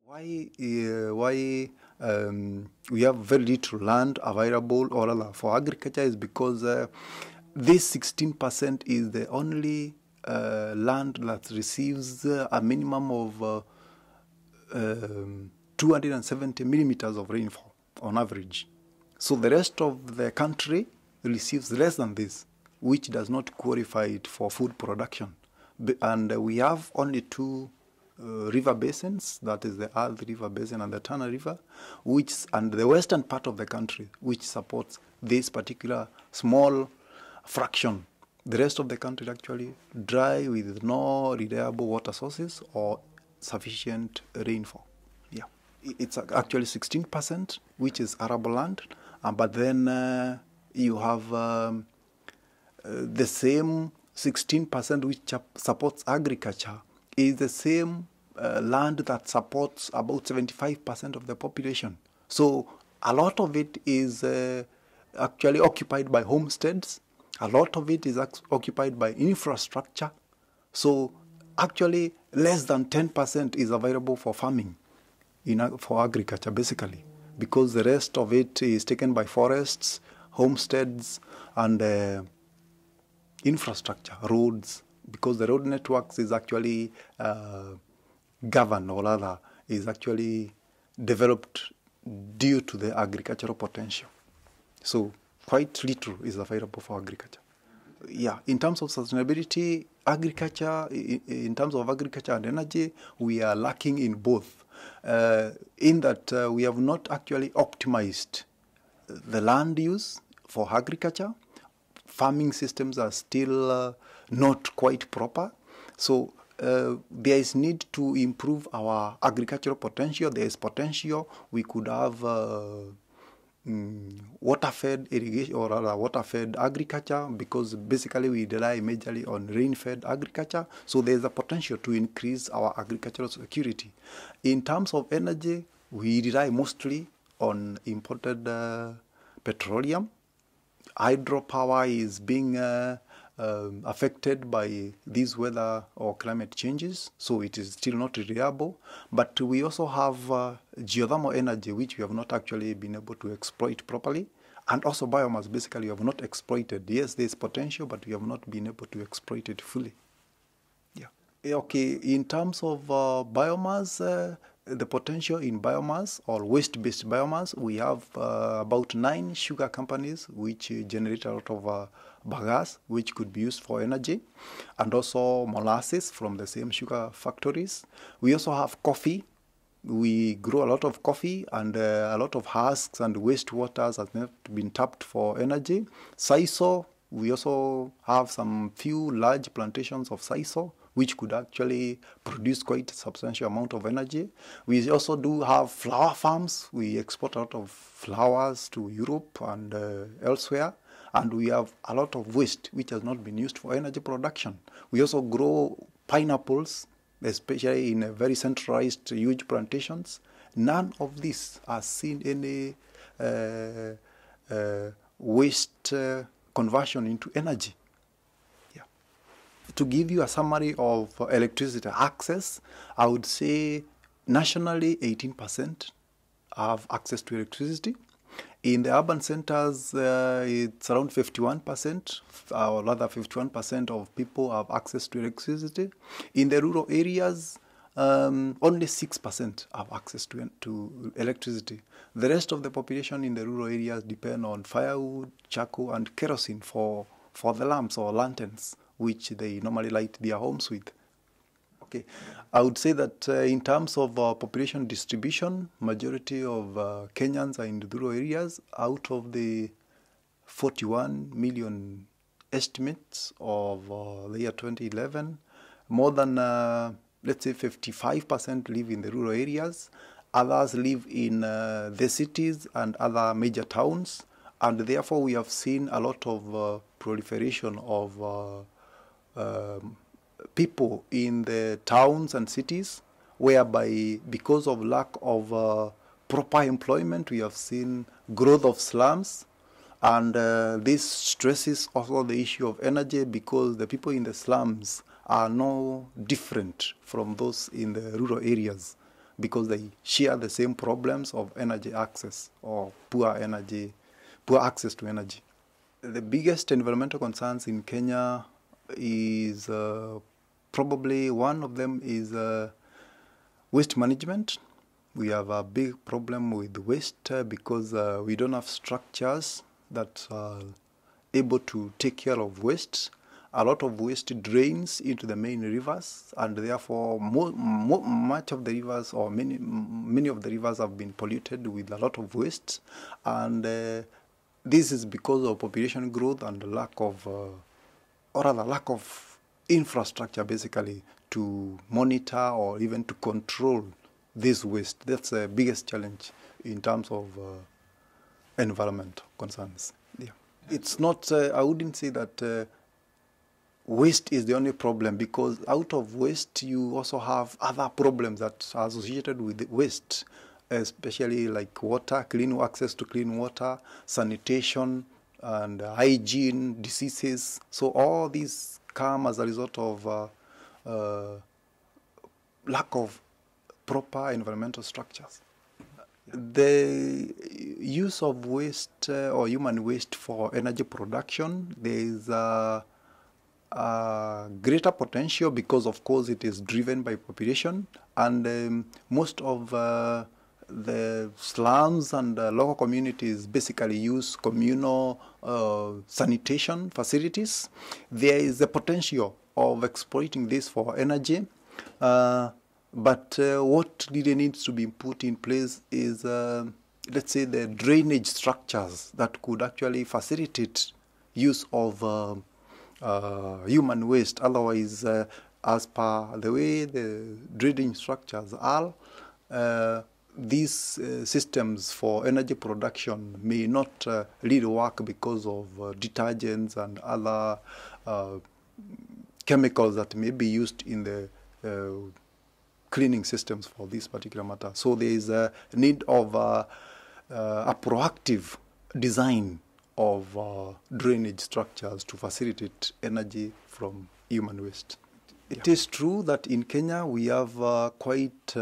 Why we have very little land available or rather for agriculture is because this 16% is the only land that receives a minimum of 270 millimeters of rainfall on average. So the rest of the country receives less than this, which does not qualify it for food production. And we have only two river basins, that is the Earth River Basin and the Tana River, and the western part of the country, which supports this particular small fraction. The rest of the country is actually dry with no reliable water sources or sufficient rainfall. Yeah, it's actually 16%, which is arable land, but then you have the same 16% which supports agriculture is the same land that supports about 75% of the population. So a lot of it is actually occupied by homesteads. A lot of it is occupied by infrastructure. So actually less than 10% is available for farming, for agriculture basically, because the rest of it is taken by forests, homesteads, and infrastructure, roads, because the road networks is actually governed, or rather is actually developed due to the agricultural potential. So quite little is available for agriculture. Yeah, in terms of sustainability, agriculture, in terms of agriculture and energy, we are lacking in both. In that we have not actually optimized the land use for agriculture. Farming systems are still not quite proper. So there is need to improve our agricultural potential. There is potential. We could have water-fed irrigation, or rather water-fed agriculture, because basically we rely majorly on rain-fed agriculture. So there is a potential to increase our agricultural security. In terms of energy, we rely mostly on imported petroleum. Hydropower is being affected by these weather or climate changes, so it is still not reliable. But we also have geothermal energy, which we have not actually been able to exploit properly, and also biomass. Basically, we have not exploited. Yes, there is potential, but we have not been able to exploit it fully. Yeah. Okay. In terms of biomass. The potential in biomass or waste-based biomass, we have about 9 sugar companies which generate a lot of bagasse, which could be used for energy, and also molasses from the same sugar factories. We also have coffee. We grow a lot of coffee, and a lot of husks and wastewaters has not been tapped for energy. Sisal, we also have some few large plantations of sisal, which could actually produce quite a substantial amount of energy. We also do have flower farms. We export a lot of flowers to Europe and elsewhere. And we have a lot of waste which has not been used for energy production. We also grow pineapples, especially in very centralized huge plantations. None of these are seen any waste conversion into energy. To give you a summary of electricity access, I would say nationally 18% have access to electricity. In the urban centers, it's around 51%, or rather 51% of people have access to electricity. In the rural areas, only 6% have access to electricity. The rest of the population in the rural areas depend on firewood, charcoal, and kerosene for the lamps or lanterns, which they normally light their homes with. Okay, I would say that in terms of population distribution, majority of Kenyans are in the rural areas. Out of the 41 million estimates of the year 2011, more than, let's say, 55% live in the rural areas. Others live in the cities and other major towns, and therefore we have seen a lot of proliferation of people in the towns and cities, whereby because of lack of proper employment, we have seen growth of slums, and this stresses also the issue of energy, because the people in the slums are no different from those in the rural areas, because they share the same problems of energy access or poor access to energy. The biggest environmental concerns in Kenya is probably one of them is waste management. We have a big problem with waste because we don't have structures that are able to take care of waste. A lot of waste drains into the main rivers, and therefore much of the rivers, or many of the rivers, have been polluted with a lot of waste. And this is because of population growth and the lack of infrastructure, basically, to monitor or even to control this waste. That's the biggest challenge in terms of environment concerns. Yeah. It's not, I wouldn't say that waste is the only problem, because out of waste you also have other problems that are associated with the waste, especially like water, access to clean water, sanitation, and hygiene, diseases. So all these come as a result of lack of proper environmental structures. The use of waste or human waste for energy production, there is a greater potential because, of course, it is driven by population, and most of the slums and local communities basically use communal sanitation facilities. There is a potential of exploiting this for energy, but what really needs to be put in place is, let's say, the drainage structures that could actually facilitate use of human waste. Otherwise, as per the way the drainage structures are, these systems for energy production may not really work because of detergents and other chemicals that may be used in the cleaning systems for this particular matter. So there is a need of a proactive design of drainage structures to facilitate energy from human waste. It is true that in Kenya we have quite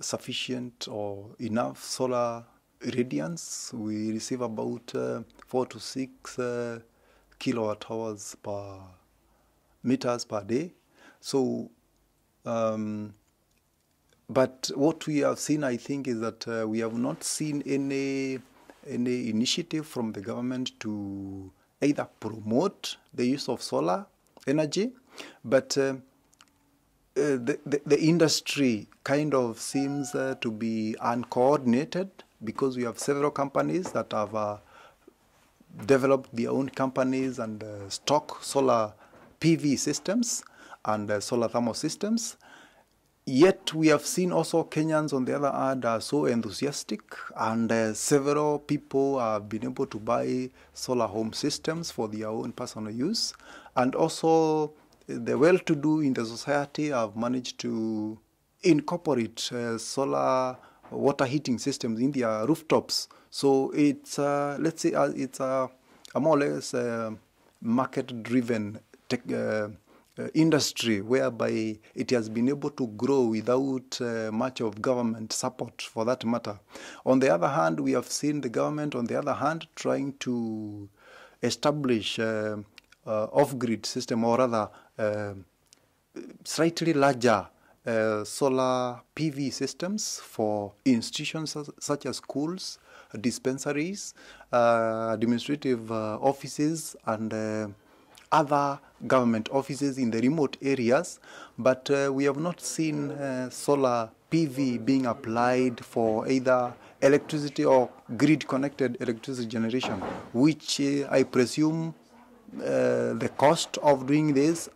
sufficient or enough solar irradiance. We receive about 4 to 6 kilowatt hours per meters per day. So, but what we have seen, I think, is that we have not seen any initiative from the government to either promote the use of solar energy, but the industry kind of seems to be uncoordinated, because we have several companies that have developed their own companies and stock solar PV systems and solar thermal systems. Yet we have seen also Kenyans, on the other hand, are so enthusiastic, and several people have been able to buy solar home systems for their own personal use. And also the well-to-do in the society have managed to incorporate solar water heating systems in their rooftops. So it's, let's say, it's a more or less market-driven industry, whereby it has been able to grow without much of government support, for that matter. On the other hand, we have seen the government, on the other hand, trying to establish off-grid system, or rather slightly larger solar PV systems for institutions such as schools, dispensaries, administrative offices, and other government offices in the remote areas. But we have not seen solar PV being applied for either electricity or grid-connected electricity generation, which I presume the cost of doing this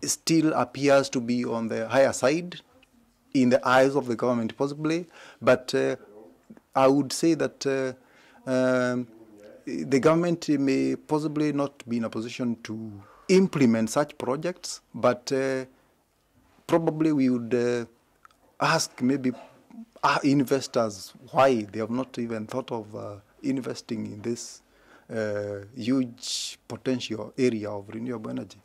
still appears to be on the higher side in the eyes of the government, possibly. But I would say that the government may possibly not be in a position to implement such projects, but probably we would ask maybe investors why they have not even thought of investing in this huge potential area of renewable energy.